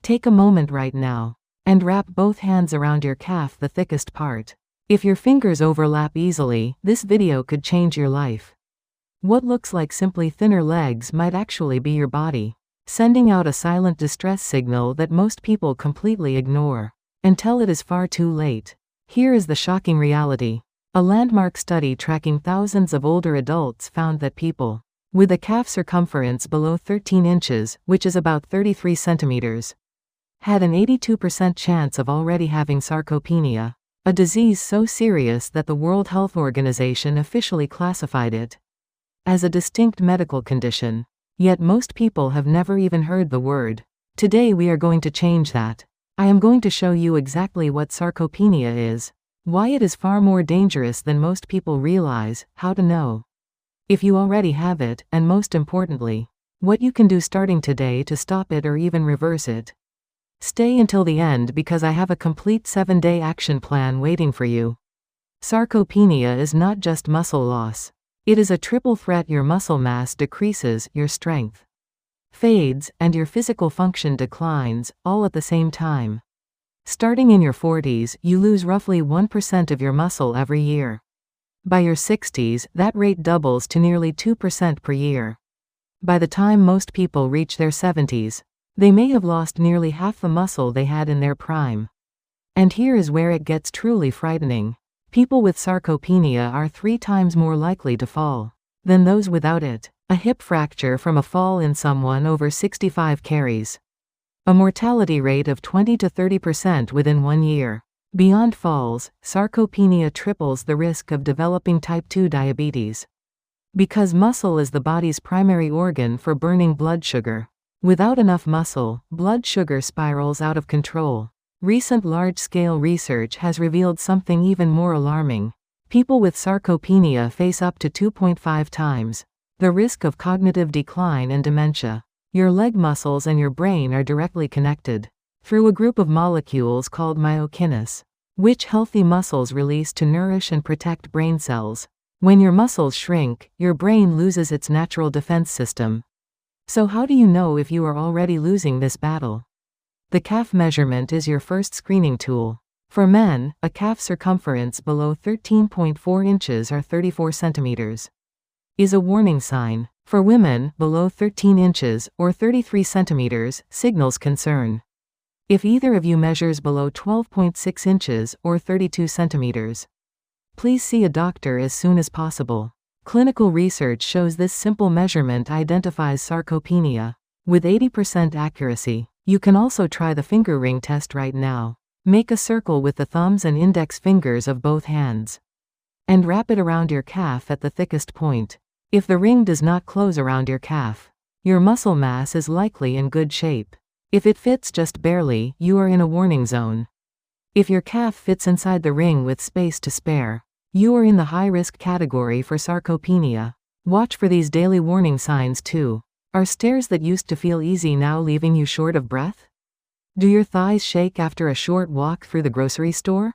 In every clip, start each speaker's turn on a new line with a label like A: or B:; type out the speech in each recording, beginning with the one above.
A: Take a moment right now and wrap both hands around your calf, the thickest part. If your fingers overlap easily, this video could change your life. What looks like simply thinner legs might actually be your body, sending out a silent distress signal that most people completely ignore until it is far too late. Here is the shocking reality. A landmark study tracking thousands of older adults found that people with a calf circumference below 13 inches, which is about 33 centimeters, had an 82% chance of already having sarcopenia, a disease so serious that the World Health Organization officially classified it as a distinct medical condition. Yet most people have never even heard the word. Today we are going to change that. I am going to show you exactly what sarcopenia is, why it is far more dangerous than most people realize, how to know if you already have it, and most importantly, what you can do starting today to stop it or even reverse it. Stay until the end because I have a complete 7-day action plan waiting for you. Sarcopenia is not just muscle loss. It is a triple threat. Your muscle mass decreases, your strength fades, and your physical function declines, all at the same time. Starting in your 40s, you lose roughly 1% of your muscle every year. By your 60s, that rate doubles to nearly 2% per year. By the time most people reach their 70s, they may have lost nearly half the muscle they had in their prime. And here is where it gets truly frightening. People with sarcopenia are 3 times more likely to fall than those without it. A hip fracture from a fall in someone over 65 carries a mortality rate of 20 to 30% within 1 year. Beyond falls, sarcopenia triples the risk of developing type 2 diabetes. Because muscle is the body's primary organ for burning blood sugar. Without enough muscle, blood sugar spirals out of control. Recent large-scale research has revealed something even more alarming. People with sarcopenia face up to 2.5 times the risk of cognitive decline and dementia. Your leg muscles and your brain are directly connected through a group of molecules called myokines, which healthy muscles release to nourish and protect brain cells. When your muscles shrink, your brain loses its natural defense system. So how do you know if you are already losing this battle? The calf measurement is your first screening tool. For men, a calf circumference below 13.4 inches or 34 centimeters is a warning sign. For women, below 13 inches or 33 centimeters signals concern. If either of you measures below 12.6 inches or 32 centimeters, please see a doctor as soon as possible. Clinical research shows this simple measurement identifies sarcopenia with 80% accuracy. You can also try the finger ring test right now. Make a circle with the thumbs and index fingers of both hands and wrap it around your calf at the thickest point. If the ring does not close around your calf, your muscle mass is likely in good shape. If it fits just barely, you are in a warning zone. If your calf fits inside the ring with space to spare, you are in the high-risk category for sarcopenia. Watch for these daily warning signs too. Are stairs that used to feel easy now leaving you short of breath? Do your thighs shake after a short walk through the grocery store?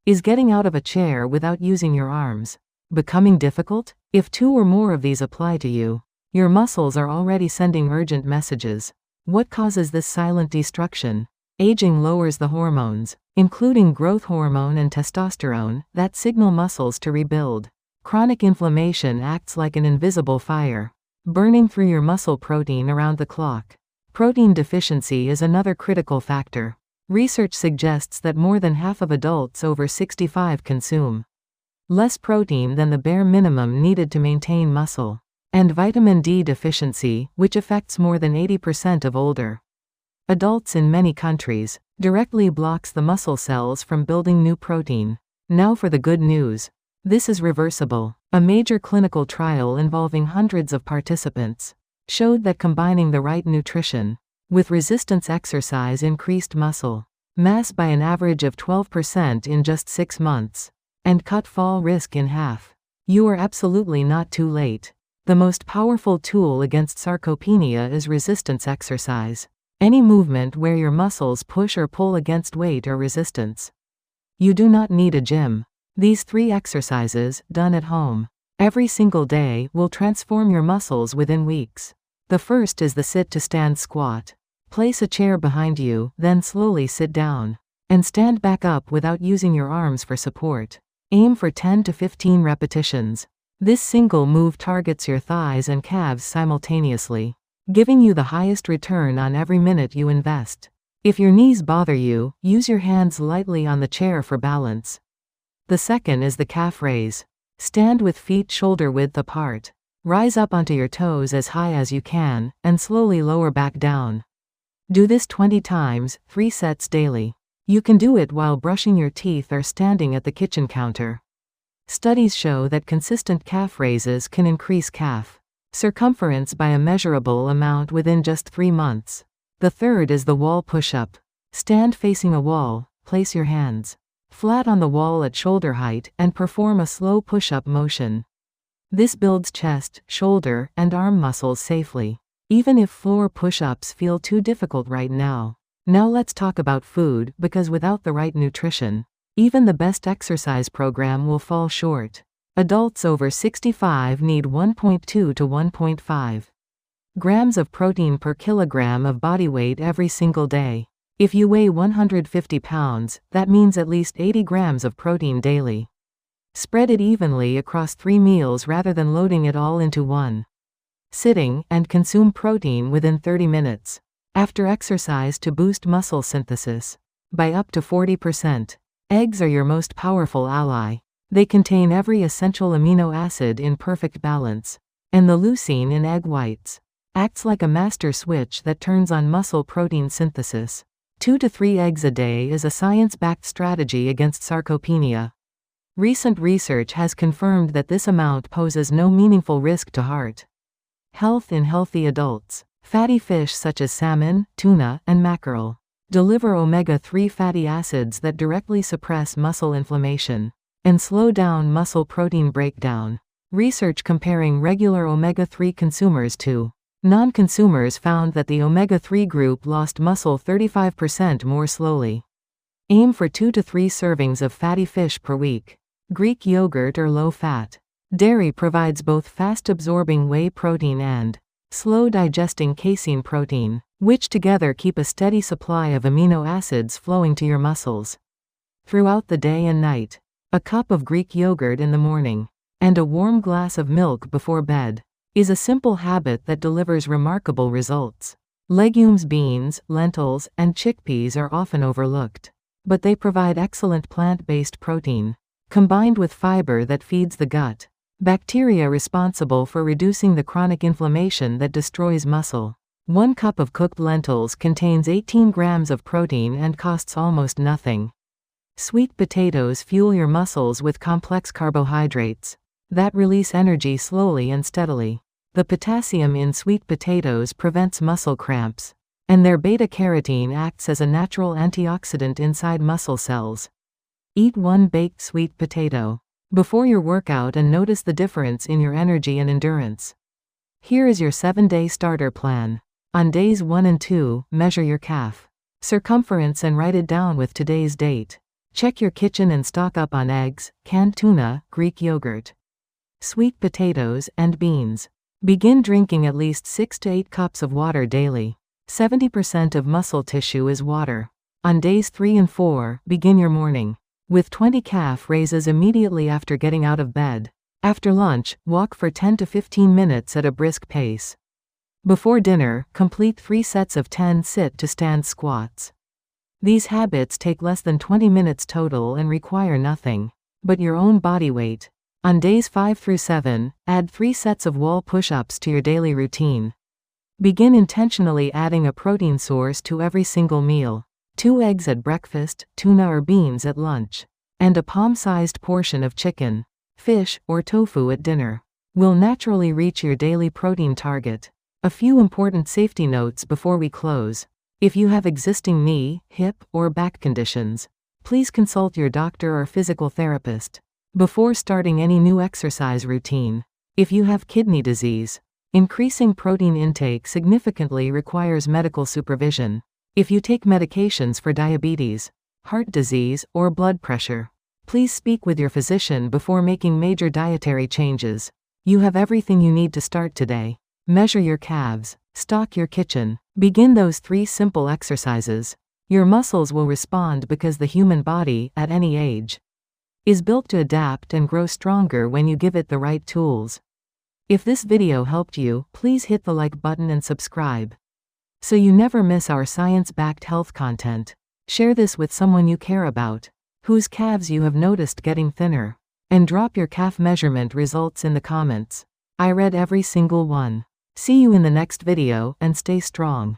A: Is getting out of a chair without using your arms becoming difficult? If 2 or more of these apply to you, your muscles are already sending urgent messages. What causes this silent destruction? Aging lowers the hormones, including growth hormone and testosterone, that signal muscles to rebuild. Chronic inflammation acts like an invisible fire, burning through your muscle protein around the clock. Protein deficiency is another critical factor. Research suggests that more than half of adults over 65 consume less protein than the bare minimum needed to maintain muscle. And vitamin D deficiency, which affects more than 80% of older adults in many countries, directly blocks the muscle cells from building new protein. Now for the good news. This is reversible. A major clinical trial involving hundreds of participants showed that combining the right nutrition with resistance exercise increased muscle mass by an average of 12% in just 6 months, and cut fall risk in half. You are absolutely not too late. The most powerful tool against sarcopenia is resistance exercise. Any movement where your muscles push or pull against weight or resistance. You do not need a gym. These 3 exercises, done at home every single day, will transform your muscles within weeks. The first is the sit-to-stand squat. Place a chair behind you, then slowly sit down. And stand back up without using your arms for support. Aim for 10 to 15 repetitions. This single move targets your thighs and calves simultaneously, giving you the highest return on every minute you invest. If your knees bother you, use your hands lightly on the chair for balance. The second is the calf raise. Stand with feet shoulder width apart. Rise up onto your toes as high as you can, and slowly lower back down. Do this 20 times, 3 sets daily. You can do it while brushing your teeth or standing at the kitchen counter. Studies show that consistent calf raises can increase calf circumference by a measurable amount within just 3 months. The third is the wall push-up. Stand facing a wall, place your hands flat on the wall at shoulder height, and perform a slow push-up motion. This builds chest, shoulder, and arm muscles safely, even if floor push-ups feel too difficult right now. Now let's talk about food, because without the right nutrition, even the best exercise program will fall short. Adults over 65 need 1.2 to 1.5 grams of protein per kilogram of body weight every single day. If you weigh 150 pounds, that means at least 80 grams of protein daily. Spread it evenly across 3 meals rather than loading it all into one sitting, and consume protein within 30 minutes after exercise to boost muscle synthesis by up to 40%. Eggs are your most powerful ally. They contain every essential amino acid in perfect balance, and the leucine in egg whites acts like a master switch that turns on muscle protein synthesis. 2 to 3 eggs a day is a science-backed strategy against sarcopenia. Recent research has confirmed that this amount poses no meaningful risk to heart health in healthy adults. Fatty fish such as salmon, tuna, and mackerel deliver omega-3 fatty acids that directly suppress muscle inflammation and slow down muscle protein breakdown. Research comparing regular omega-3 consumers to non-consumers found that the omega-3 group lost muscle 35% more slowly. Aim for 2 to 3 servings of fatty fish per week. Greek yogurt or low-fat dairy provides both fast-absorbing whey protein and slow-digesting casein protein, which together keep a steady supply of amino acids flowing to your muscles throughout the day and night. A cup of Greek yogurt in the morning and a warm glass of milk before bed is a simple habit that delivers remarkable results. Legumes, beans, lentils, and chickpeas are often overlooked, but they provide excellent plant-based protein, combined with fiber that feeds the gut bacteria responsible for reducing the chronic inflammation that destroys muscle. 1 cup of cooked lentils contains 18 grams of protein and costs almost nothing. Sweet potatoes fuel your muscles with complex carbohydrates that release energy slowly and steadily. The potassium in sweet potatoes prevents muscle cramps, and their beta-carotene acts as a natural antioxidant inside muscle cells. Eat 1 baked sweet potato before your workout and notice the difference in your energy and endurance. Here is your 7-day starter plan. On days 1 and 2, measure your calf circumference and write it down with today's date. Check your kitchen and stock up on eggs, canned tuna, Greek yogurt, sweet potatoes, and beans. Begin drinking at least 6 to 8 cups of water daily. 70% of muscle tissue is water. On days 3 and 4, begin your morning with 20 calf raises immediately after getting out of bed. After lunch, walk for 10 to 15 minutes at a brisk pace. Before dinner, complete 3 sets of 10 sit-to-stand squats. These habits take less than 20 minutes total and require nothing but your own body weight. On days 5 through 7, add 3 sets of wall push-ups to your daily routine. Begin intentionally adding a protein source to every single meal. 2 eggs at breakfast, tuna or beans at lunch, and a palm-sized portion of chicken, fish, or tofu at dinner will naturally reach your daily protein target. A few important safety notes before we close. If you have existing knee, hip, or back conditions, please consult your doctor or physical therapist before starting any new exercise routine. If you have kidney disease, increasing protein intake significantly requires medical supervision. If you take medications for diabetes, heart disease, or blood pressure, please speak with your physician before making major dietary changes. You have everything you need to start today. Measure your calves. Stock your kitchen. Begin those 3 simple exercises. Your muscles will respond because the human body, at any age, is built to adapt and grow stronger when you give it the right tools. If this video helped you, please hit the like button and subscribe, so you never miss our science-backed health content. Share this with someone you care about, whose calves you have noticed getting thinner. And drop your calf measurement results in the comments. I read every single one. See you in the next video, and stay strong.